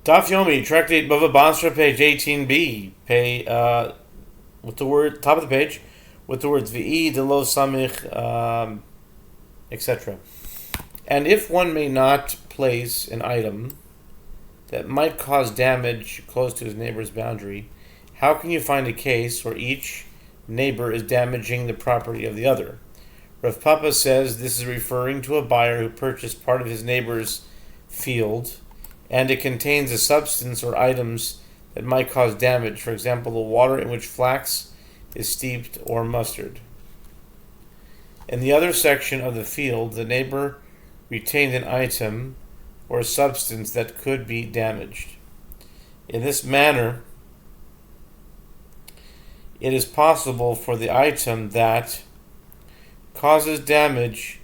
Daf Yomi, Tractate Bava Batra, page 18b, with the word, top of the page, with the words V'i, Delo Samich, etc. And if one may not place an item that might cause damage close to his neighbor's boundary, how can you find a case where each neighbor is damaging the property of the other? Rav Papa says this is referring to a buyer who purchased part of his neighbor's field, and it contains a substance or items that might cause damage, for example, the water in which flax is steeped or mustard. In the other section of the field, the neighbor retained an item or a substance that could be damaged. In this manner, it is possible for the item that causes damage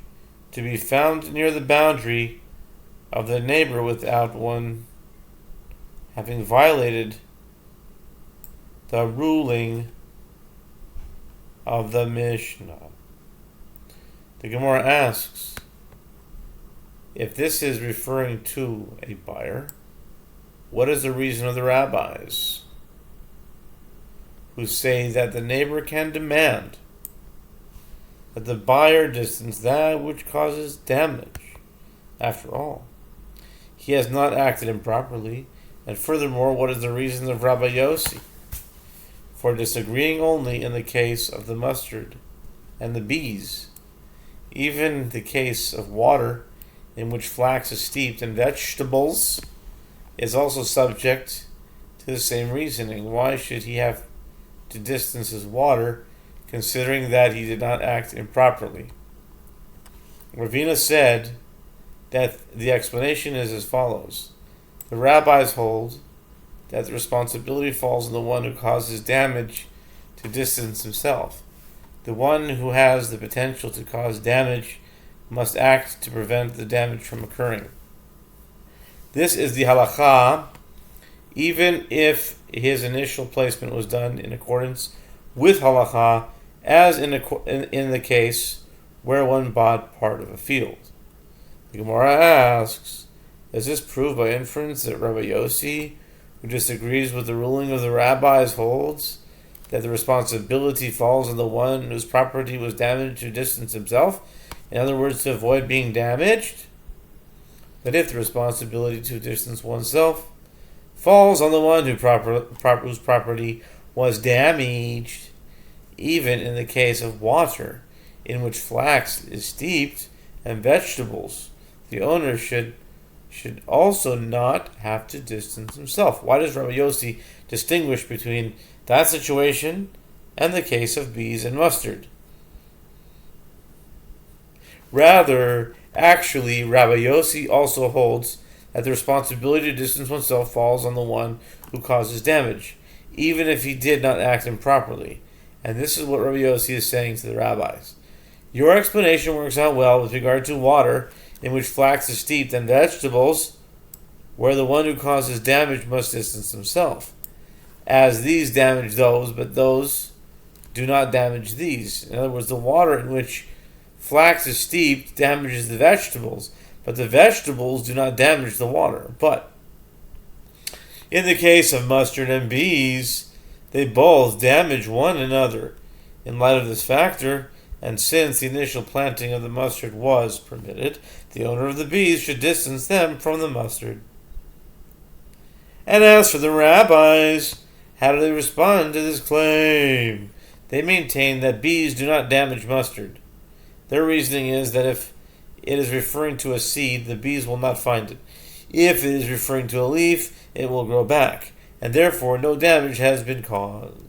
to be found near the boundary of the neighbor without one having violated the ruling of the Mishnah. The Gemara asks, if this is referring to a buyer, what is the reason of the rabbis who say that the neighbor can demand that the buyer distance that which causes damage? After all, he has not acted improperly, and furthermore, what is the reason of Rabbi Yossi for disagreeing only in the case of the mustard and the bees? Even the case of water in which flax is steeped and vegetables is also subject to the same reasoning. Why should he have to distance his water, considering that he did not act improperly? Ravina said that the explanation is as follows. The rabbis hold that the responsibility falls on the one who causes damage to distance himself. The one who has the potential to cause damage must act to prevent the damage from occurring. This is the halakha, even if his initial placement was done in accordance with halakha, as in the case where one bought part of a field. The Gemara asks, does this prove by inference that Rabbi Yossi, who disagrees with the ruling of the rabbis, holds that the responsibility falls on the one whose property was damaged to distance himself? In other words, to avoid being damaged? But if the responsibility to distance oneself falls on the one whose property was damaged, even in the case of water in which flax is steeped and vegetables, the owner should also not have to distance himself. Why does Rabbi Yossi distinguish between that situation and the case of bees and mustard? Rather, actually, Rabbi Yossi also holds that the responsibility to distance oneself falls on the one who causes damage, even if he did not act improperly. And this is what Rabbi Yossi is saying to the rabbis. Your explanation works out well with regard to water in which flax is steeped and vegetables, where the one who causes damage must distance himself, as these damage those, but those do not damage these. In other words, the water in which flax is steeped damages the vegetables, but the vegetables do not damage the water. But in the case of mustard and bees, they both damage one another. In light of this factor, and since the initial planting of the mustard was permitted, the owner of the bees should distance them from the mustard. And as for the rabbis, how do they respond to this claim? They maintain that bees do not damage mustard. Their reasoning is that if it is referring to a seed, the bees will not find it. If it is referring to a leaf, it will grow back, and therefore no damage has been caused.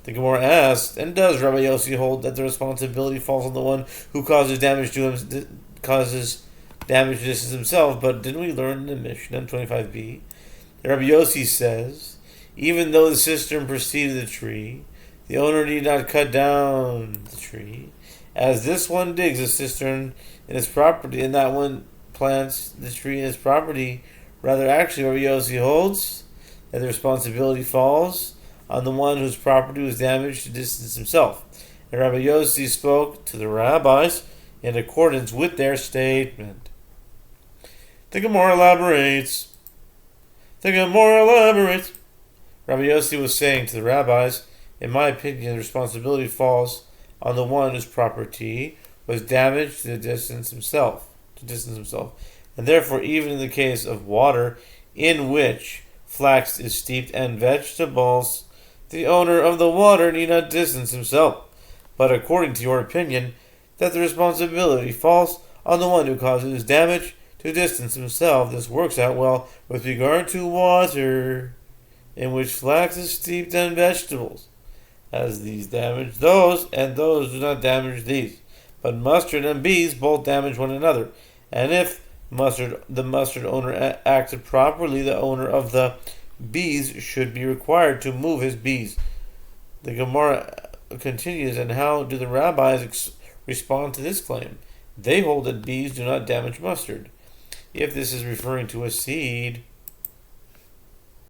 The Gemara asks, and does Rabbi Yossi hold that the responsibility falls on the one who causes damage to distance himself? But didn't we learn in the Mishnah 25b that Rabbi Yossi says, even though the cistern preceded the tree, the owner need not cut down the tree, as this one digs a cistern in his property, and that one plants the tree in his property. Rather, actually, Rabbi Yossi holds that the responsibility falls on the one whose property was damaged to distance himself. And Rabbi Yossi spoke to the rabbis in accordance with their statement. The Gemara elaborates. Rabbi Yossi was saying to the rabbis, in my opinion, the responsibility falls on the one whose property was damaged to distance himself. And therefore, even in the case of water in which flax is steeped and vegetables, the owner of the water need not distance himself. But according to your opinion, that the responsibility falls on the one who causes damage to distance himself, this works out well with regard to water in which flax is steeped and vegetables, as these damage those, and those do not damage these. But mustard and bees both damage one another, and if the mustard owner acted properly, the owner of the bees should be required to move his bees. The Gemara continues, and how do the rabbis respond to this claim? They hold that bees do not damage mustard. If this is referring to a seed,